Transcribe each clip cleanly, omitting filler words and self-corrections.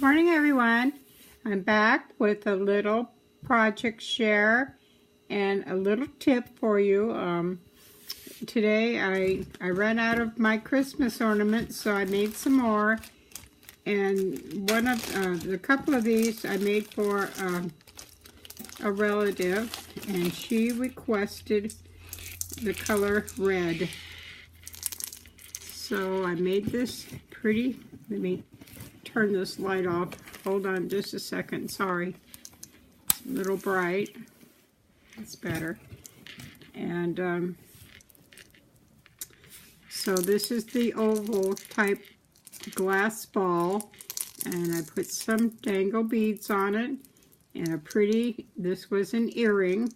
Morning everyone. I'm back with a little project share and a little tip for you. Today I ran out of my Christmas ornaments, so I made some more, and one of a couple of these I made for a relative, and she requested the color red. So I made this pretty. Let me turn this light off. Hold on just a second. Sorry. It's a little bright. It's better. And so this is the oval type glass ball, and I put some dangle beads on it, and a pretty, this was an earring,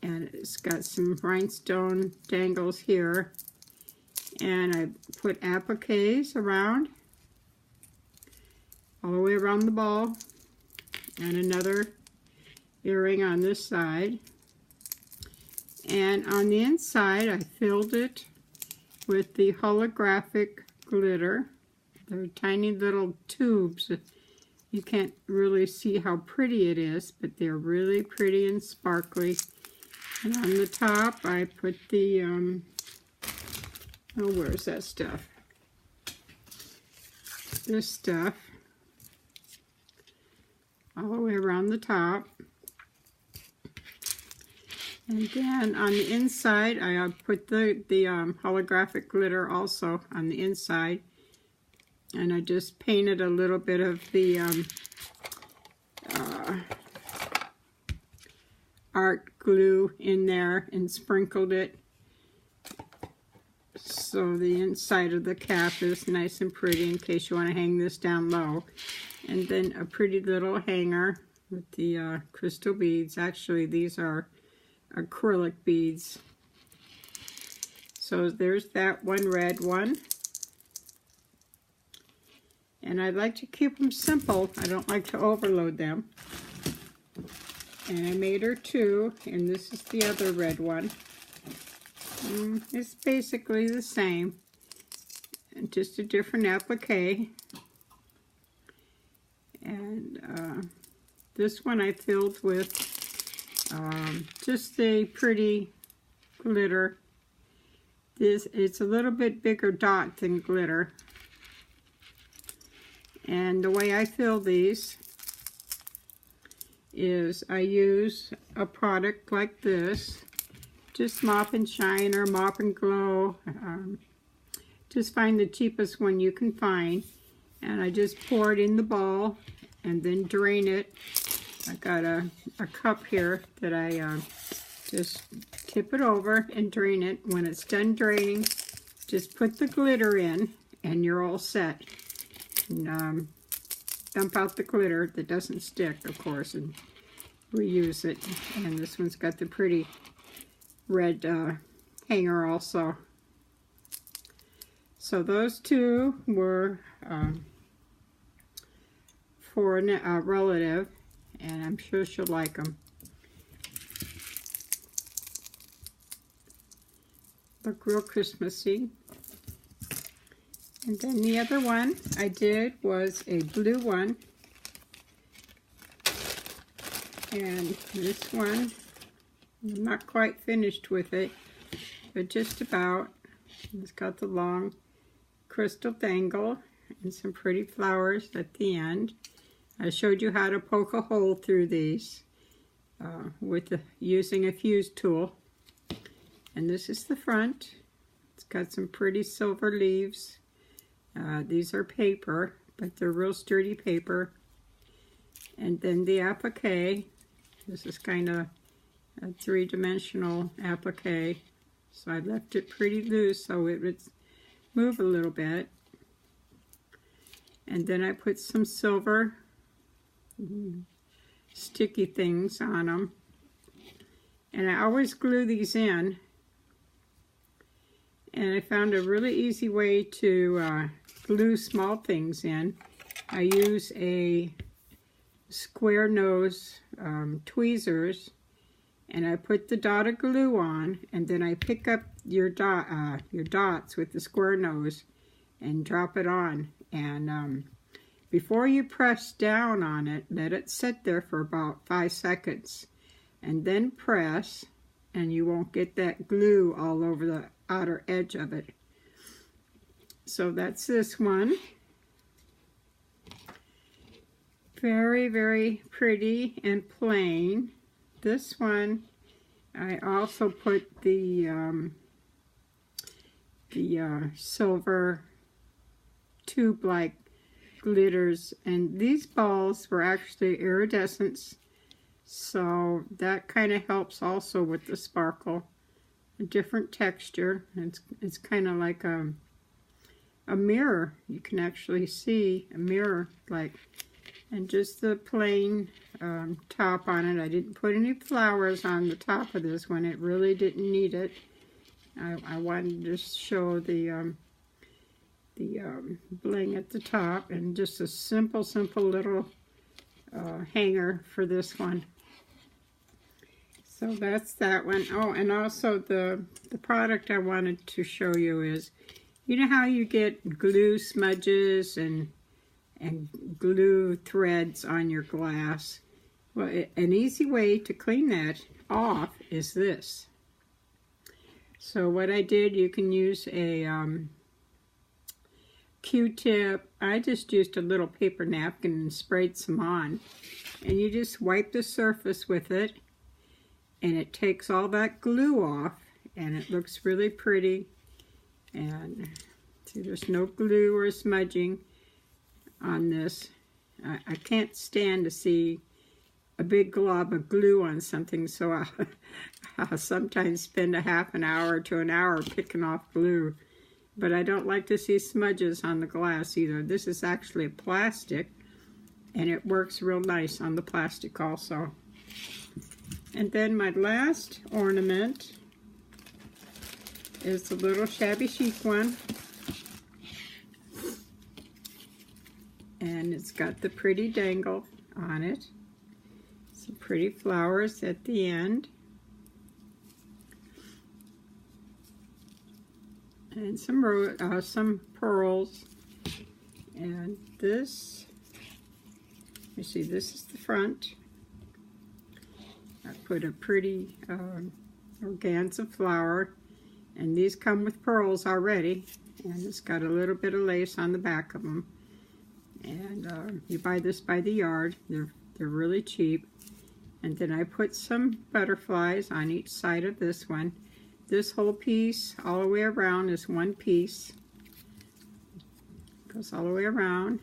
and it's got some rhinestone dangles here, and I put appliques around, all the way around the ball, and another earring on this side. And on the inside I filled it with the holographic glitter. They're tiny little tubes. You can't really see how pretty it is, but they're really pretty and sparkly. And on the top I put the oh, where's that stuff? This stuff all the way around the top. And then on the inside, I put the holographic glitter also on the inside. And I just painted a little bit of the art glue in there and sprinkled it, so the inside of the cap is nice and pretty in case you want to hang this down low. And then a pretty little hanger with the crystal beads. Actually, these are acrylic beads. So there's that one red one. And I like to keep them simple. I don't like to overload them. And I made her two, and this is the other red one. It's basically the same, and just a different applique. And this one I filled with just a pretty glitter. It's a little bit bigger dot than glitter. And the way I fill these is I use a product like this, just Mop and Shine or Mop and Glow. Just find the cheapest one you can find, and I just pour it in the ball and then drain it. I got a cup here that I just tip it over and drain it. When it's done draining, just put the glitter in and you're all set. And dump out the glitter that doesn't stick, of course, and reuse it. And this one's got the pretty red hanger also. So those two were for a relative, and I'm sure she'll like them. Look real Christmassy. And then the other one I did was a blue one. And this one, I'm not quite finished with it, but just about. It's got the long crystal dangle and some pretty flowers at the end. I showed you how to poke a hole through these using a fuse tool. And this is the front. It's got some pretty silver leaves. These are paper, but they're real sturdy paper. And then the applique. This is kind of a three-dimensional applique. So I left it pretty loose so it would move a little bit. And then I put some silver sticky things on them. And I always glue these in. And I found a really easy way to glue small things in. I use a square nose tweezers, and I put the dot of glue on, and then I pick up your dots with the square nose and drop it on. And before you press down on it, let it sit there for about 5 seconds, and then press, and you won't get that glue all over the outer edge of it. So that's this one. Very, very pretty and plain. This one, I also put the silver tube-like glitters, and these balls were actually iridescents, so that kind of helps also with the sparkle. A different texture. It's kind of like a mirror. You can actually see a mirror, like, and just the plain top on it. I didn't put any flowers on the top of this one. It really didn't need it. I wanted to just show the bling at the top, and just a simple little hanger for this one. So that's that one. Oh, and also the product I wanted to show you is, you know how you get glue smudges and glue threads on your glass? Well, an easy way to clean that off is this. So what I did, you can use a Q-tip. I just used a little paper napkin and sprayed some on. And you just wipe the surface with it, and it takes all that glue off, and it looks really pretty. And see, there's no glue or smudging on this. I can't stand to see a big glob of glue on something, so I'll sometimes spend a half an hour to an hour picking off glue. But I don't like to see smudges on the glass either. This is actually a plastic, and it works real nice on the plastic also. And then my last ornament is the little Shabby Chic one. And it's got the pretty dangle on it. Some pretty flowers at the end. And some pearls. And this, you see, this is the front. I put a pretty organza flower, and these come with pearls already, and it's got a little bit of lace on the back of them. And you buy this by the yard. They're really cheap. And then I put some butterflies on each side of this one. This whole piece all the way around is one piece. Goes all the way around.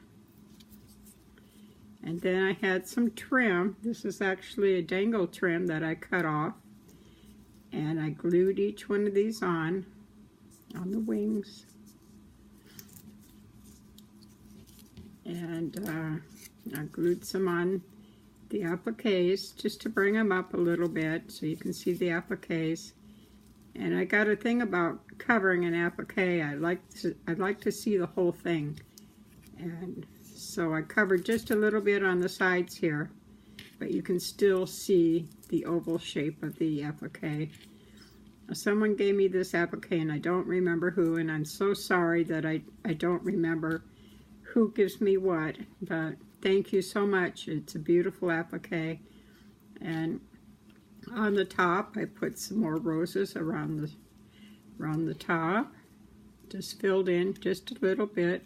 And then I had some trim. This is actually a dangle trim that I cut off. And I glued each one of these on the wings. And I glued some on the appliques just to bring them up a little bit so you can see the appliques. And I got a thing about covering an applique. I'd like to see the whole thing. And so I covered just a little bit on the sides here, but you can still see the oval shape of the applique. Someone gave me this applique, and I don't remember who, and I'm so sorry that I don't remember who gives me what, but thank you so much. It's a beautiful applique. And on the top, I put some more roses around the top, just filled in just a little bit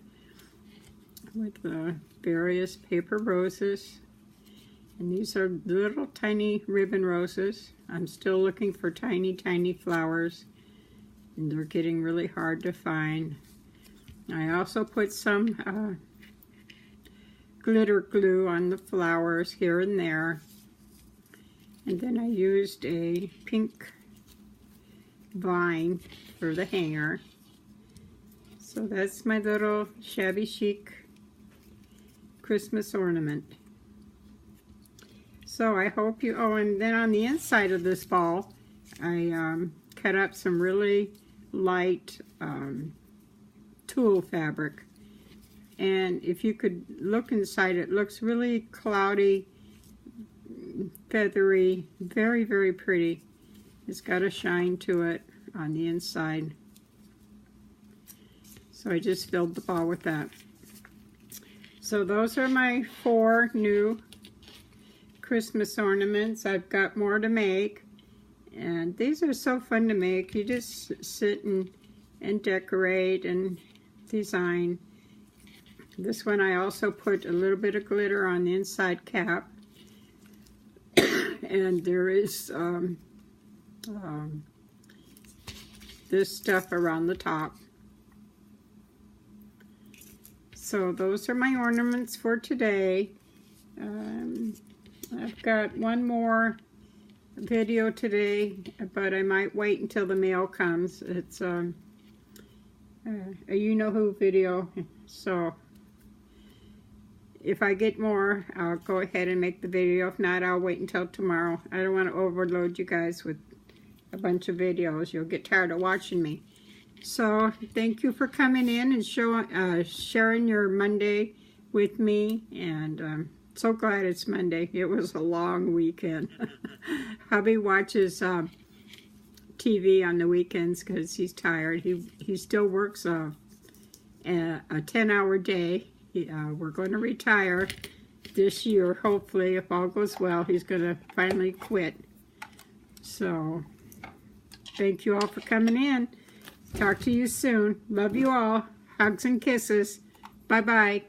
with various paper roses. And these are little tiny ribbon roses. I'm still looking for tiny flowers, and they're getting really hard to find. I also put some glitter glue on the flowers here and there. And then I used a pink vine for the hanger. So that's my little Shabby Chic Christmas ornament. So I hope you, oh, and then on the inside of this ball, I cut up some really light tulle fabric. And if you could look inside, it looks really cloudy, feathery, very pretty. It's got a shine to it on the inside. So I just filled the ball with that. So those are my 4 new Christmas ornaments. I've got more to make. And these are so fun to make. You just sit and decorate and design. This one I also put a little bit of glitter on the inside cap. And there is this stuff around the top. So those are my ornaments for today. I've got one more video today, but I might wait until the mail comes. It's a you-know-who video, so if I get more, I'll go ahead and make the video. If not, I'll wait until tomorrow. I don't want to overload you guys with a bunch of videos. You'll get tired of watching me. So thank you for coming in and sharing your Monday with me, and so glad it's Monday. It was a long weekend. Hubby watches TV on the weekends because he's tired. He still works a 10-hour day. We're going to retire this year, hopefully, if all goes well. He's going to finally quit. So thank you all for coming in. Talk to you soon. Love you all. Hugs and kisses. Bye-bye.